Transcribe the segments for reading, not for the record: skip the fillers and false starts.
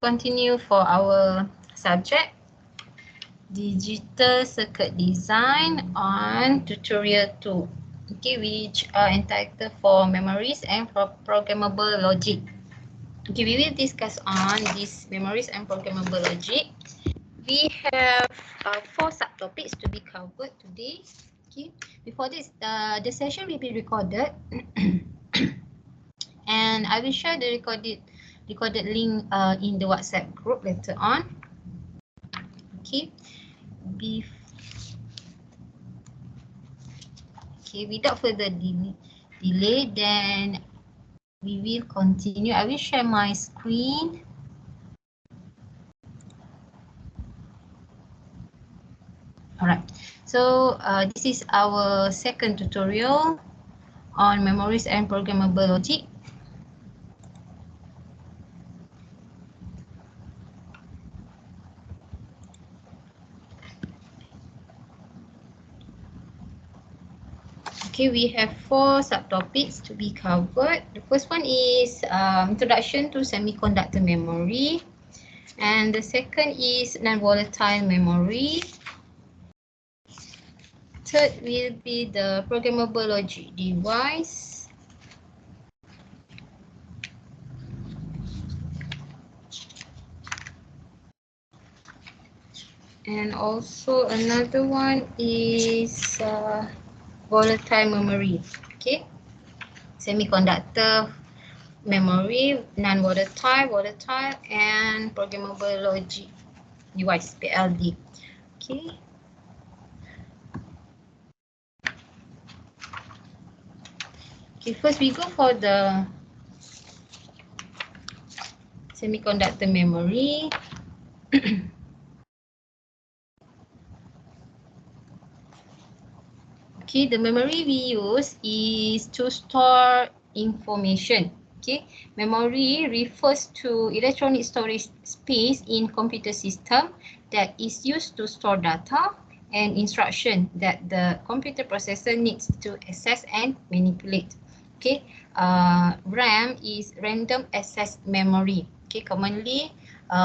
Continue for our subject, digital circuit design on tutorial 2, okay, which are entitled for memories and programmable logic. Okay, we will discuss on these memories and programmable logic. We have 4 subtopics to be covered today. Okay, before this, the session will be recorded and I will share the recorded link in the WhatsApp group later on. Okay, without further delay, then we will continue. I will share my screen. Alright, so this is our second tutorial on memories and programmable logic. Okay, we have 4 subtopics to be covered. The first one is introduction to semiconductor memory, and the second is non-volatile memory. Third will be the programmable logic device. And also another one is volatile memory. Okay, semiconductor memory, non-volatile, volatile, and programmable logic device, PLD. Okay. Okay, first we go for the semiconductor memory. Okay, the memory we use is to store information. Okay, memory refers to electronic storage space in computer system that is used to store data and instruction that the computer processor needs to access and manipulate. Okay, RAM is random access memory. Okay, commonly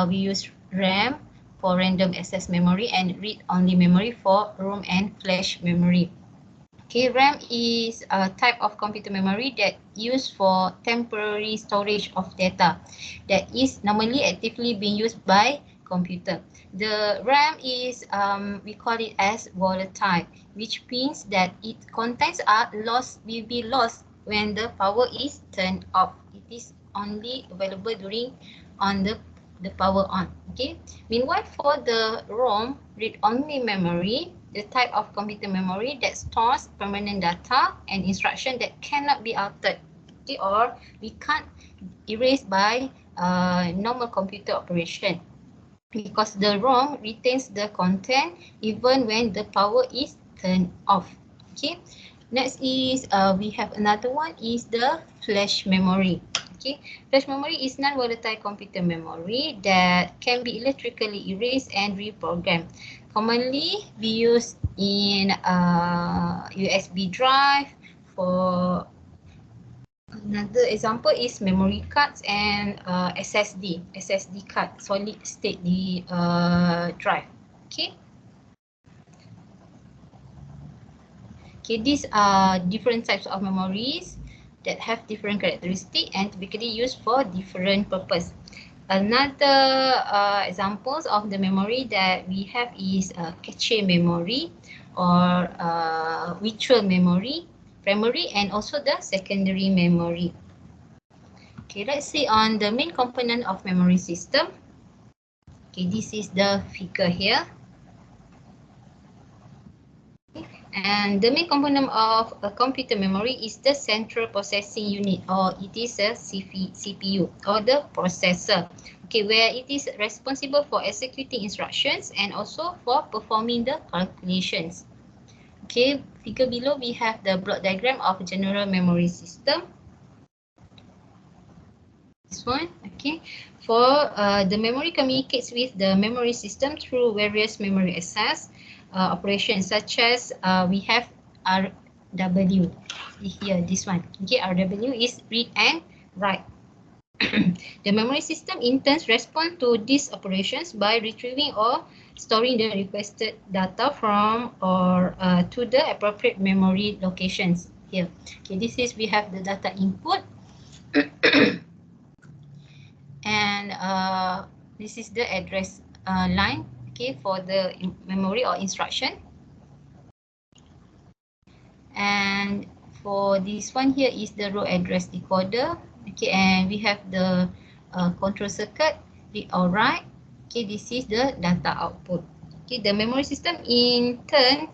we use RAM for random access memory and read-only memory for ROM and flash memory. Okay, RAM is a type of computer memory that used for temporary storage of data that is normally actively being used by computer. The RAM is, we call it as volatile, which means that its contents will be lost when the power is turned off. It is only available during the power on. Okay. Meanwhile, for the ROM, read-only memory, the type of computer memory that stores permanent data and instruction that cannot be altered, okay, or we can't erase by normal computer operation, because the ROM retains the content even when the power is turned off. Okay. Next is we have another one is the flash memory. Okay, flash memory is non-volatile computer memory that can be electrically erased and reprogrammed. Commonly be used in USB drive. For another example is memory cards and SSD card, solid state drive. Okay. Okay, these are different types of memories that have different characteristics and typically used for different purpose. Another examples of the memory that we have is cache memory or virtual memory, primary, and also the secondary memory. Okay, let's see on the main component of memory system. Okay, this is the figure here. And the main component of a computer memory is the central processing unit, or it is a CPU or the processor. Okay, where it is responsible for executing instructions and also for performing the calculations. Okay, figure below we have the block diagram of general memory system. This one, okay. For the memory communicates with the memory system through various memory access operations, such as we have RW here, this one. Okay, RW is read and write. The memory system in turn responds to these operations by retrieving or storing the requested data from or to the appropriate memory locations here. Okay, this is we have the data input and this is the address line, okay, for the memory or instruction. And for this one here is the row address decoder, okay, and we have the control circuit, read or write. Okay, this is the data output. Okay, the memory system in turn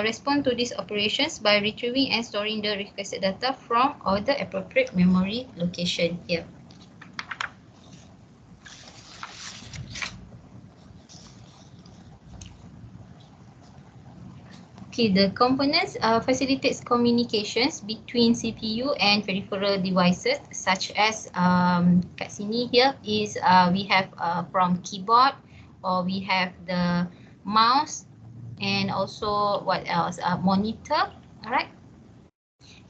respond to these operations by retrieving and storing the requested data from all the appropriate memory location here. Okay, the components facilitates communications between CPU and peripheral devices such as kat sini here is we have from keyboard, or we have the mouse, and also what else, monitor. Alright,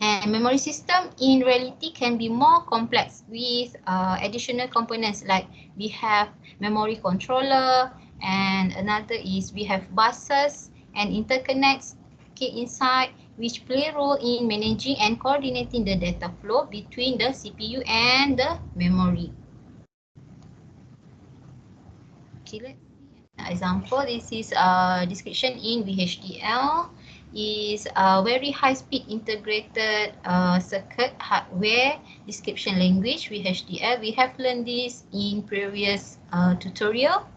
and memory system in reality can be more complex with additional components, like we have memory controller, and another is we have buses and interconnects, okay, inside, which play a role in managing and coordinating the data flow between the CPU and the memory. Okay, let's see an example. This is a description in VHDL. Is a very high-speed integrated circuit hardware description language, VHDL. We have learned this in previous tutorial.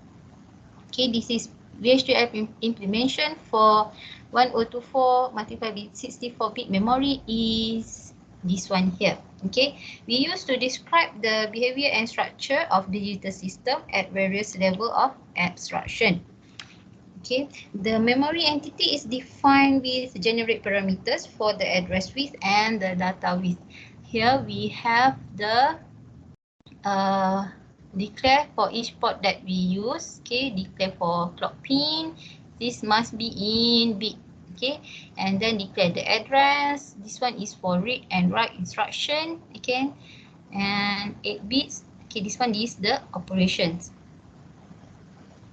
Okay, this is VHDL implementation for 1024 multiplied with 64-bit memory is this one here. Okay, we used to describe the behavior and structure of digital system at various level of abstraction. Okay, the memory entity is defined with generate parameters for the address width and the data width. Here we have the declare for each port that we use. Okay, declare for clock pin, this must be in bit. Okay, and then declare the address. This one is for read and write instruction. Okay, and 8 bits. Okay, this one is the operations.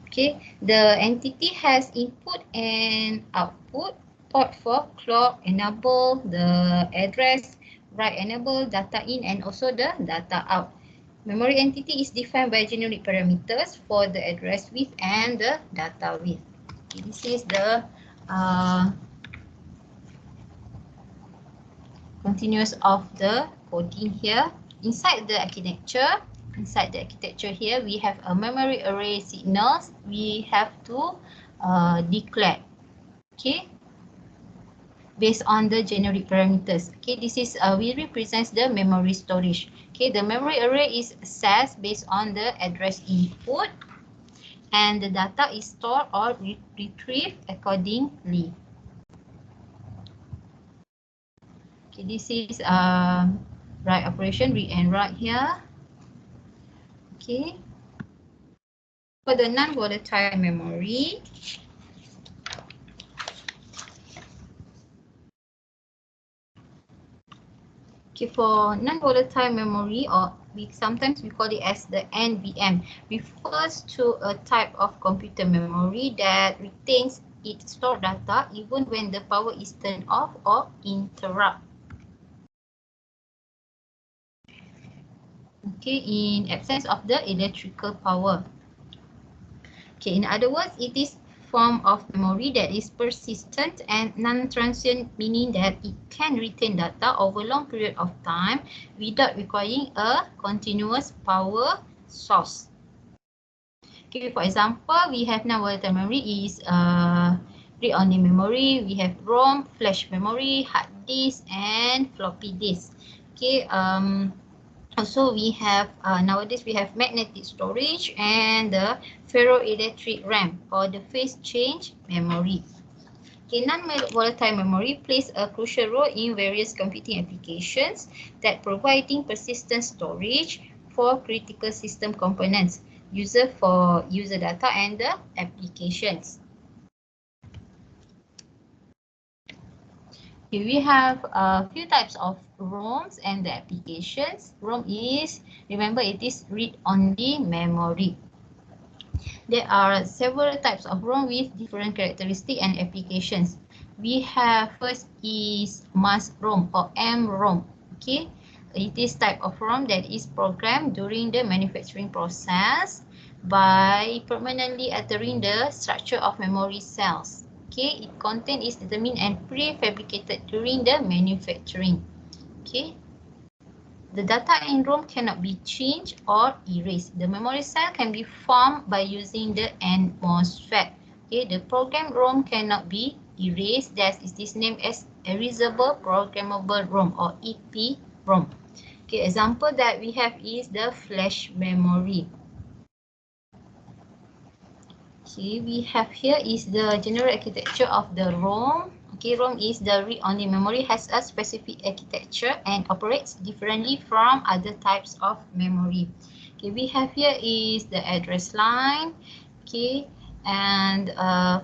Okay, the entity has input and output, port for clock enable, the address, write enable, data in, and also the data out. Memory entity is defined by generic parameters for the address width and the data width. Okay, this is the continuous of the coding here. Inside the architecture here, we have a memory array signals. We have to declare, okay, based on the generic parameters. Okay, this is we represents the memory storage. Okay, the memory array is accessed based on the address input, and the data is stored or retrieved accordingly. Okay, this is write operation, read and write here. Okay, for the non-volatile memory, okay, for non-volatile memory, or sometimes we call it as the NVM, refers to a type of computer memory that retains its stored data even when the power is turned off or interrupted. Okay, in absence of the electrical power. Okay, in other words, it is form of memory that is persistent and non-transient, meaning that it can retain data over long period of time without requiring a continuous power source. Okay, for example, we have non-volatile memory is read-only memory. We have ROM, flash memory, hard disk, and floppy disk. Okay, also we have nowadays we have magnetic storage and the ferroelectric RAM, or the phase change memory. Okay, non-volatile memory plays a crucial role in various computing applications that providing persistent storage for critical system components, user data, and the applications. Okay, we have a few types of ROMs and the applications. ROM is, remember, it is read-only memory. There are several types of ROM with different characteristics and applications. We have first is mass ROM or M-ROM. Okay, it is type of ROM that is programmed during the manufacturing process by permanently altering the structure of memory cells. Okay, its content is determined and prefabricated during the manufacturing. Okay. The data in ROM cannot be changed or erased. The memory cell can be formed by using the MOSFET. Okay, the program ROM cannot be erased. That is this name as erasable programmable ROM or EPROM. Okay, example that we have is the flash memory. Okay, we have here is the general architecture of the ROM. Okay, ROM is the read-only memory, has a specific architecture and operates differently from other types of memory. Okay, we have here is the address line. Okay, and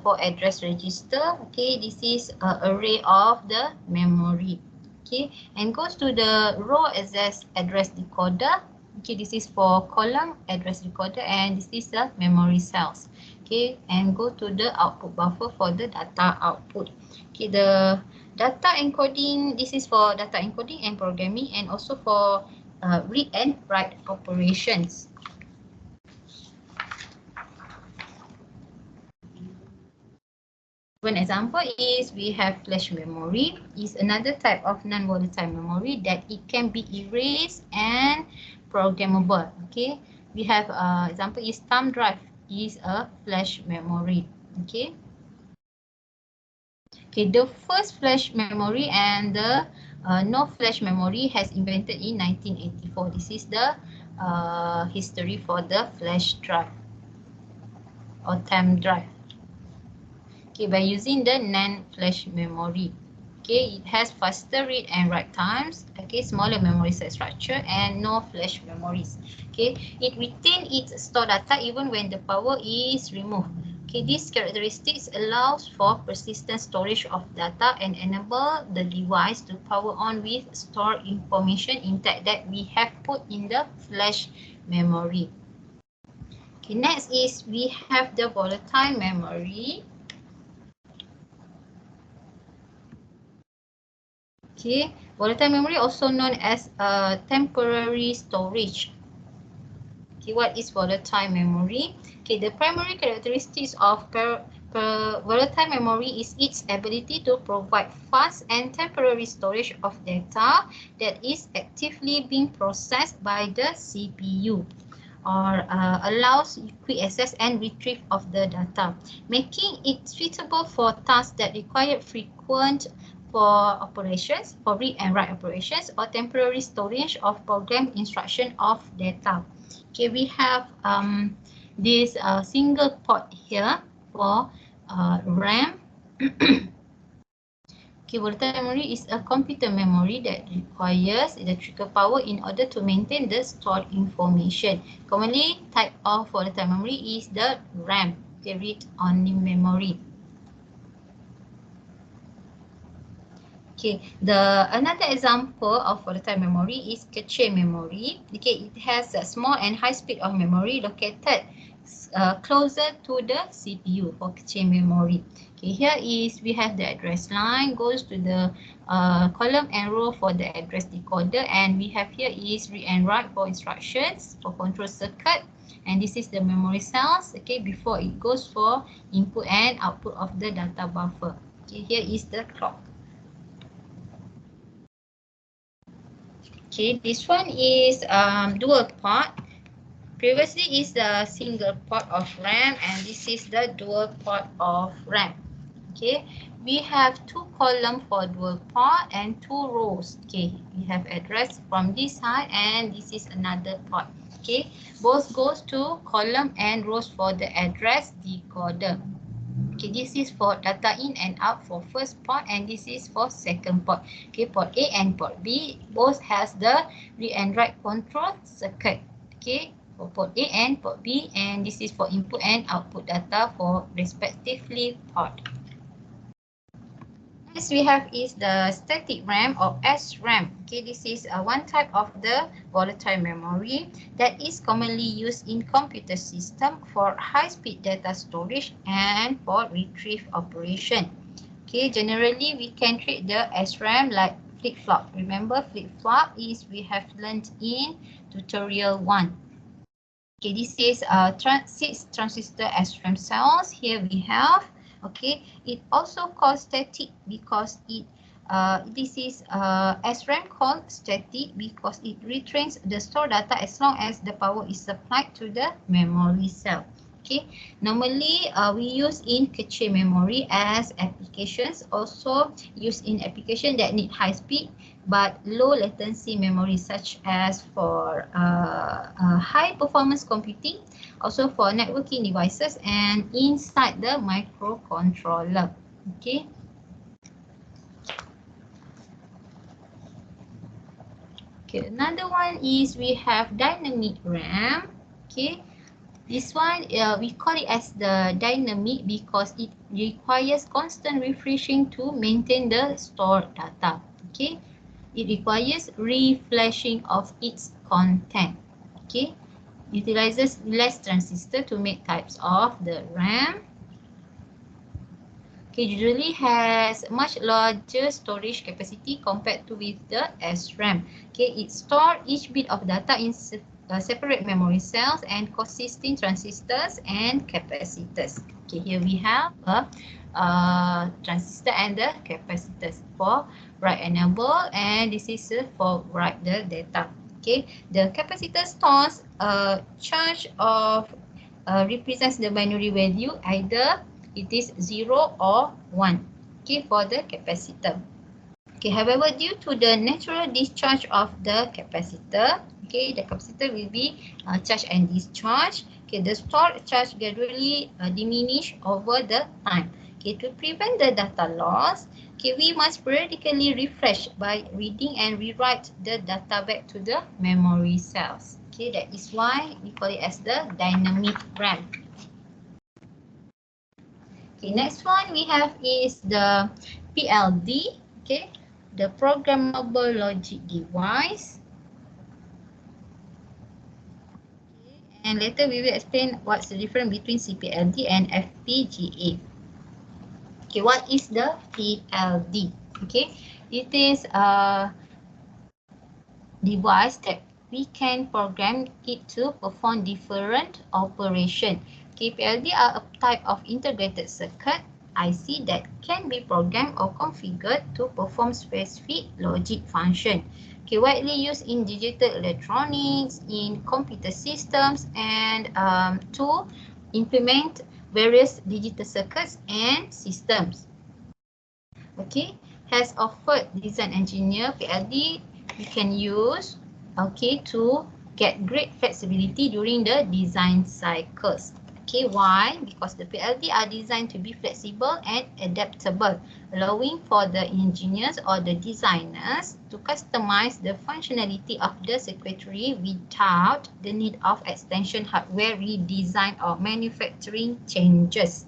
for address register, okay, this is an array of the memory. Okay, and goes to the row access address decoder. Okay, this is for column address decoder, and this is the memory cells. Okay, and go to the output buffer for the data output. Okay, the data encoding, this is for data encoding and programming, and also for read and write operations. One example is we have flash memory. Is another type of non-volatile memory that it can be erased and programmable. Okay, we have example is thumb drive is a flash memory. Okay. Okay, the first flash memory and the no flash memory has invented in 1984. This is the history for the flash drive or thumb drive. Okay, by using the NAND flash memory. Okay, it has faster read and write times. Okay, smaller memory set structure and no flash memories. Okay, it retains its stored data even when the power is removed. Okay, these characteristics allows for persistent storage of data and enable the device to power on with stored information intact that we have put in the flash memory. Okay, next is we have the volatile memory. Okay, volatile memory also known as temporary storage. Okay, what is volatile memory? Okay, the primary characteristics of volatile memory is its ability to provide fast and temporary storage of data that is actively being processed by the CPU, or allows quick access and retrieve of the data, making it suitable for tasks that require frequent for operations, for read and write operations, or temporary storage of program instruction of data. Okay, we have this single port here for RAM. Okay, volatile memory is a computer memory that requires electrical power in order to maintain the stored information. Commonly, type of volatile memory is the RAM, the read-only memory. Okay, another example of volatile memory is cache memory. Okay, it has a small and high speed of memory located closer to the CPU for cache memory. Okay, here is we have the address line goes to the column and row for the address decoder, and we have here is read and write for instructions for control circuit, and this is the memory cells. Okay, before it goes for input and output of the data buffer. Okay, here is the clock. Okay, this one is dual port. Previously is the single port of RAM, and this is the dual port of RAM. Okay, we have two columns for dual port and two rows. Okay, we have address from this side, and this is another port. Okay, both goes to column and rows for the address decoder. Okay, this is for data in and out for first port, and this is for second port. Okay, port A and port B both has the read and write control circuit. Okay, for port A and port B, and this is for input and output data for respectively port. Next we have is the static RAM or SRAM. Okay, this is one type of the volatile memory that is commonly used in computer system for high-speed data storage and for retrieve operation. Okay, generally we can treat the SRAM like flip-flop. Remember, flip-flop is we have learned in tutorial 1. Okay, this is 6 transistor SRAM cells. Here we have. Okay, it also called static because this is SRAM called static because it retrains the stored data as long as the power is supplied to the memory cell. Okay, normally we use in cache memory as applications, also used in application that need high speed but low latency memory, such as for high performance computing, also for networking devices and inside the microcontroller. Okay. Okay, another one is we have dynamic RAM. Okay. This one, we call it as the dynamic because it requires constant refreshing to maintain the stored data. Okay, it requires reflashing of its content. Okay, utilizes less transistor to make types of the RAM. Okay, usually has much larger storage capacity compared to with the SRAM. Okay, it stores each bit of data in separate memory cells and consisting transistors and capacitors. Okay, here we have a transistor and the capacitors for write enable, and this is for write the data. Okay, the capacitor stores a charge of represents the binary value, either it is 0 or 1. Okay, for the capacitor. Okay, however, due to the natural discharge of the capacitor, okay, the capacitor will be charged and discharged. Okay, the stored charge gradually diminish over the time. Okay, to prevent the data loss, okay, we must periodically refresh by reading and rewrite the data back to the memory cells. Okay, that is why we call it as the dynamic RAM. Okay, next one we have is the PLD. Okay, the programmable logic device. Okay, and later we will explain what's the difference between CPLD and FPGA. Okay, what is the PLD? Okay, it is a device that we can program it to perform different operation. Okay, PLD are a type of integrated circuit IC that can be programmed or configured to perform specific logic function. Okay, widely used in digital electronics, in computer systems, and to implement various digital circuits and systems. Okay, has offered design engineer PLD we can use, okay, to get great flexibility during the design cycles. Okay, why? Because the PLD are designed to be flexible and adaptable, allowing for the engineers or the designers to customize the functionality of the circuitry without the need of extension hardware redesign or manufacturing changes.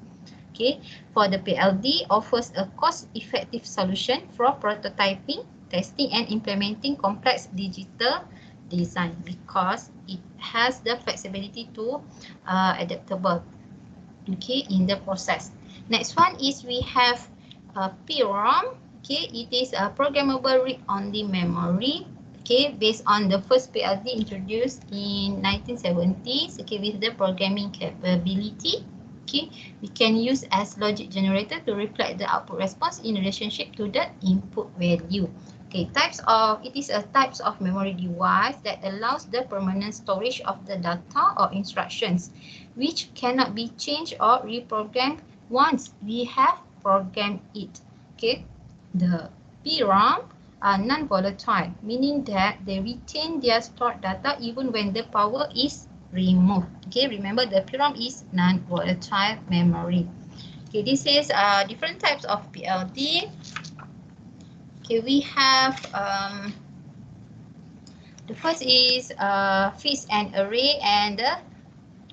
Okay, for the PLD offers a cost-effective solution for prototyping, testing and implementing complex digital design because it has the flexibility to adaptable, okay, in the process. Next one is we have PROM. Okay, it is a programmable read-only memory. Okay, based on the first PLD introduced in 1970s. Okay, with the programming capability. Okay, we can use as logic generator to reflect the output response in relationship to the input value. Okay, it is a types of memory device that allows the permanent storage of the data or instructions, which cannot be changed or reprogrammed once we have programmed it. Okay, the PROM are non-volatile, meaning that they retain their stored data even when the power is removed. Okay, remember the PROM is non-volatile memory. Okay, this is different types of PLD. Okay, we have the first is fixed and array, and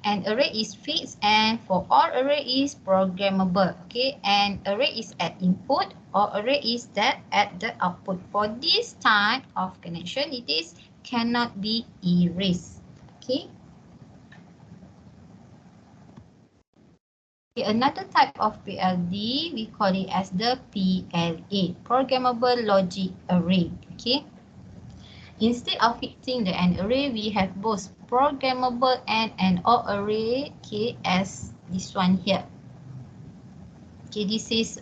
an array is fixed, and for all array is programmable. Okay, and array is at input, or array is that at the output. For this type of connection, it is cannot be erased. Okay. Another type of PLD, we call it as the PLA, Programmable Logic Array. Okay. Instead of fixing the AND array, we have both programmable and OR array, okay, as this one here. Okay, this is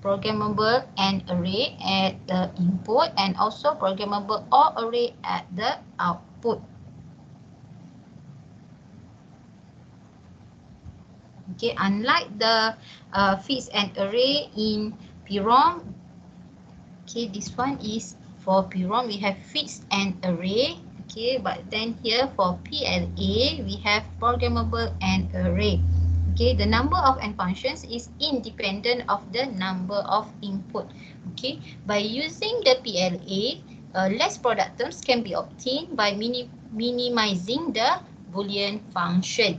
programmable AND array at the input and also programmable OR array at the output. Okay, unlike the fixed AND array in PROM, okay, this one is for PROM, we have fixed AND array. Okay, but then here for PLA, we have programmable AND array. Okay, the number of AND functions is independent of the number of input. Okay, by using the PLA, less product terms can be obtained by minimizing the Boolean function.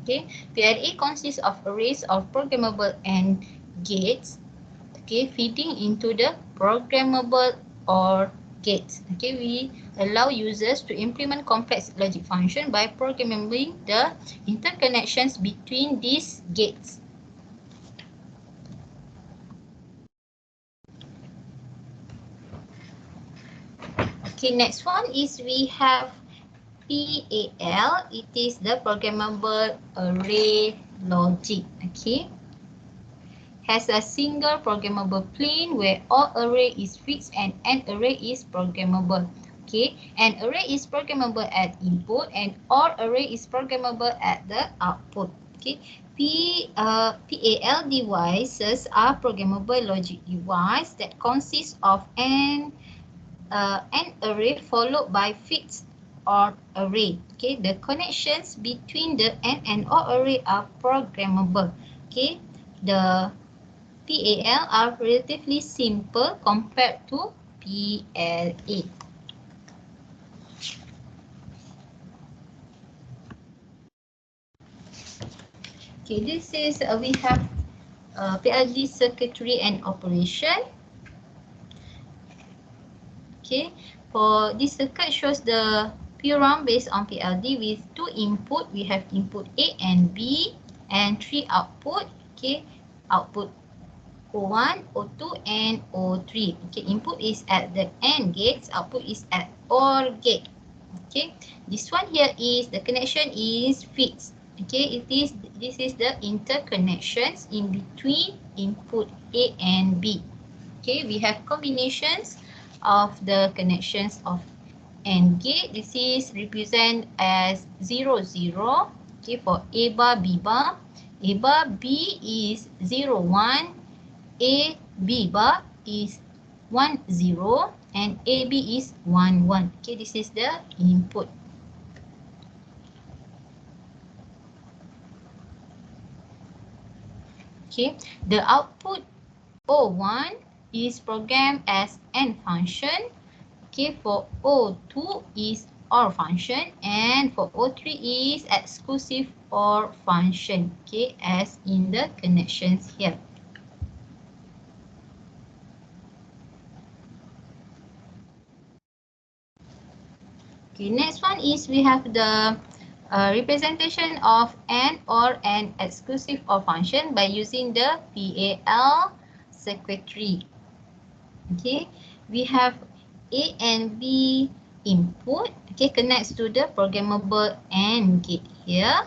Okay, PLA consists of arrays of programmable AND gates, okay, feeding into the programmable OR gates. Okay, we allow users to implement complex logic function by programming the interconnections between these gates. Okay, next one is we have PAL. It is the programmable array logic. Okay, has a single programmable plane where all array is fixed and an array is programmable. Okay, an array is programmable at input and all array is programmable at the output. Okay, PAL devices are programmable logic device that consists of an array followed by fixed OR array. Okay, the connections between the AND and OR array are programmable. Okay, the PAL are relatively simple compared to PLA. Okay, this is we have PLD circuitry and operation. Okay, for this circuit shows the PROM based on PLD with 2 input. We have input A and B and 3 output. Okay, output O1, O2 and O3. Okay, input is at the AND gates, output is at OR gate. Okay, this one here is the connection is fixed. Okay, this is the interconnections in between input A and B. Okay, we have combinations of the connections of AND gate. This is represent as 0, 0. Okay, for A bar, B bar. A bar, B is 0, 1. A, B bar is 1, 0 and AB is 1, 1. Okay, this is the input. Okay, the output O1 is programmed as AND function. Okay, for O2 is OR function and for O3 is exclusive OR function. Okay, as in the connections here. Okay, next one is we have the representation of AND or AND exclusive OR function by using the PAL circuitry. Okay, we have A and B input. Okay, connects to the programmable AND gate here.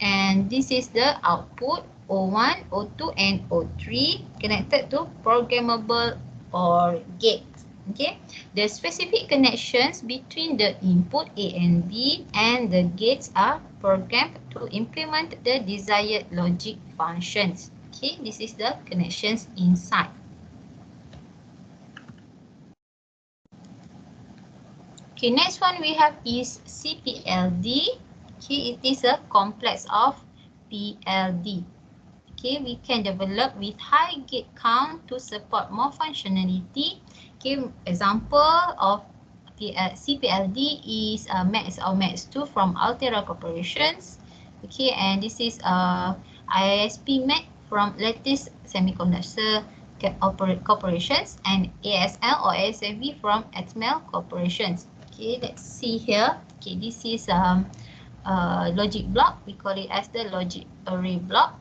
And this is the output O1, O2 and O3 connected to programmable OR gate. Okay, the specific connections between the input A and B and the gates are programmed to implement the desired logic functions. Okay, this is the connections inside. Okay, next one we have is CPLD. Okay, it is a complex of PLD. Okay, we can develop with high gate count to support more functionality. Okay, example of CPLD is Max or Max2 from Altera Corporations. Okay, and this is ISP Mac from Lattice Semiconductor Corporations, and ASL or ASAV from Atmel Corporations. Okay, let's see here. Okay, this is logic block. We call it as the logic array block.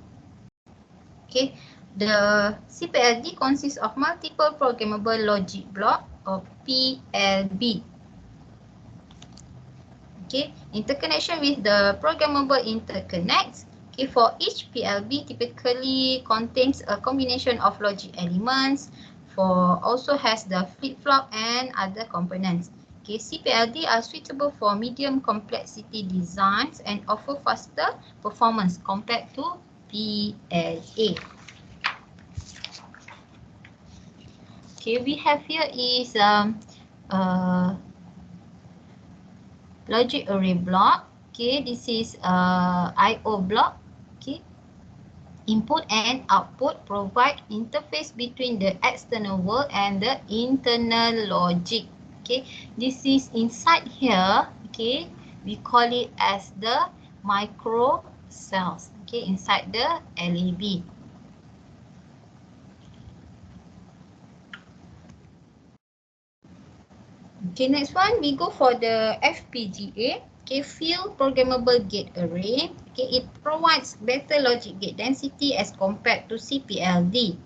Okay, the CPLD consists of multiple programmable logic block or PLB. Okay, interconnection with the programmable interconnects. Okay, for each PLB typically contains a combination of logic elements, also has the flip-flop and other components. Okay, CPLD are suitable for medium complexity designs and offer faster performance compared to PLA. Okay, we have here is logic array block. Okay, this is I/O block. Okay, input and output provide interface between the external world and the internal logic. Okay, this is inside here. Okay, we call it as the micro cells. Okay, inside the LAB. Okay, next one we go for the FPGA. Okay, field programmable gate array. Okay, it provides better logic gate density as compared to CPLD.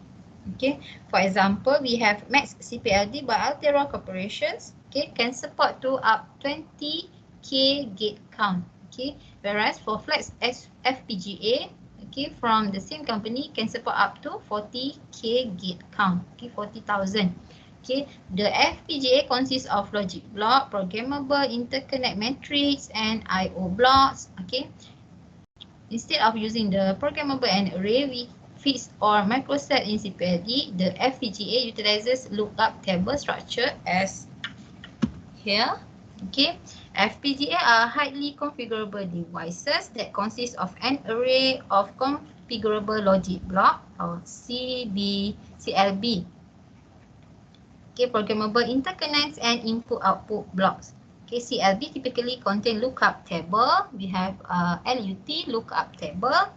Okay, for example, we have Max CPLD by Altera Corporations. Okay, can support to up 20K gate count. Okay, whereas for Flex FPGA, okay, from the same company can support up to 40K gate count. Okay, 40,000. Okay, the FPGA consists of logic block, programmable interconnect matrix, and I/O blocks. Okay, instead of using the programmable and array with fixed or microset in CPLD, the FPGA utilizes lookup table structure as here. Okay, FPGA are highly configurable devices that consist of an array of configurable logic block or CLB. Okay, programmable interconnects and input-output blocks. Okay, CLB typically contain lookup table. We have LUT lookup table,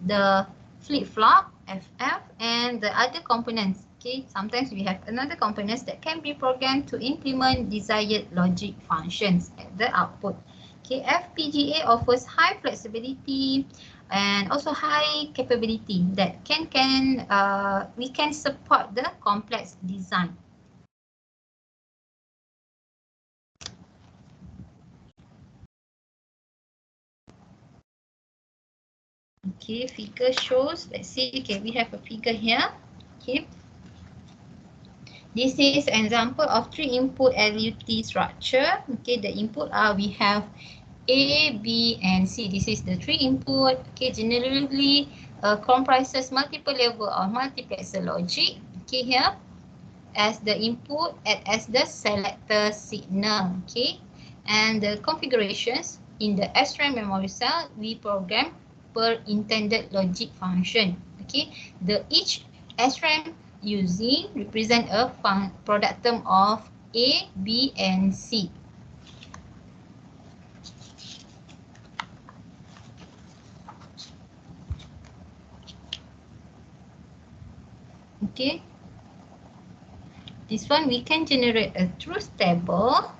the flip-flop FF, and the other components. Okay, sometimes we have another components that can be programmed to implement desired logic functions at the output. Okay, FPGA offers high flexibility and also high capability that we can support the complex design. Okay, figure shows, let's see, okay, we have a figure here. Okay, this is an example of 3-input LUT structure. Okay, the input we have A, B, and C. This is the 3-input. Okay, generally comprises multiple level of multiplexer logic. Okay, here as the input and as the selector signal. Okay, and the configurations in the SRAM memory cell we program per intended logic function. Okay, each SRAM using represent a product term of A, B, and C. Okay, this one we can generate a truth table.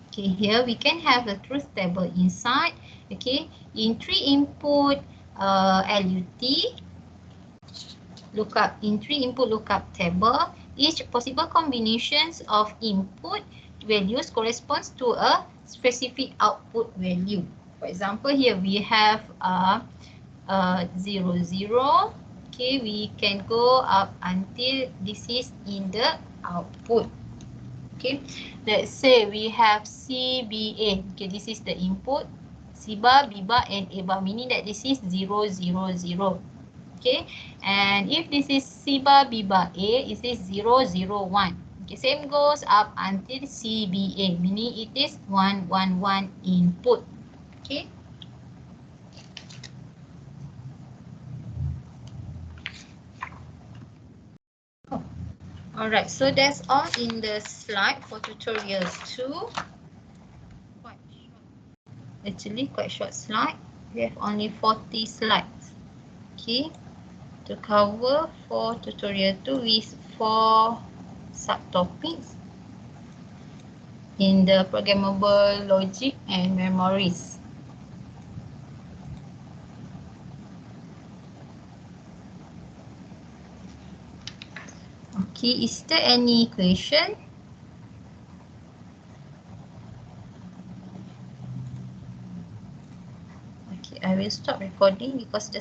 Okay, here we can have a truth table inside. Okay, in 3-input LUT lookup, in 3-input lookup table, each possible combinations of input values corresponds to a specific output value. For example, here we have 0, 0. Okay, we can go up until this is in the output. Okay, let's say we have CBA. Okay, this is the input. C bar, B bar, and A bar, meaning that this is 0, 0, 0. Okay, and if this is C bar, B bar, A, it is 0, 0, 1. Okay, same goes up until CBA, meaning it is 1, 1, 1 input. Okay. Alright, so that's all in the slide for tutorial 2. Actually quite short slide. We have only 40 slides. Okay, to cover for tutorial 2 with 4 subtopics in the programmable logic and memories. Okay, is there any question? Okay, I will stop recording because the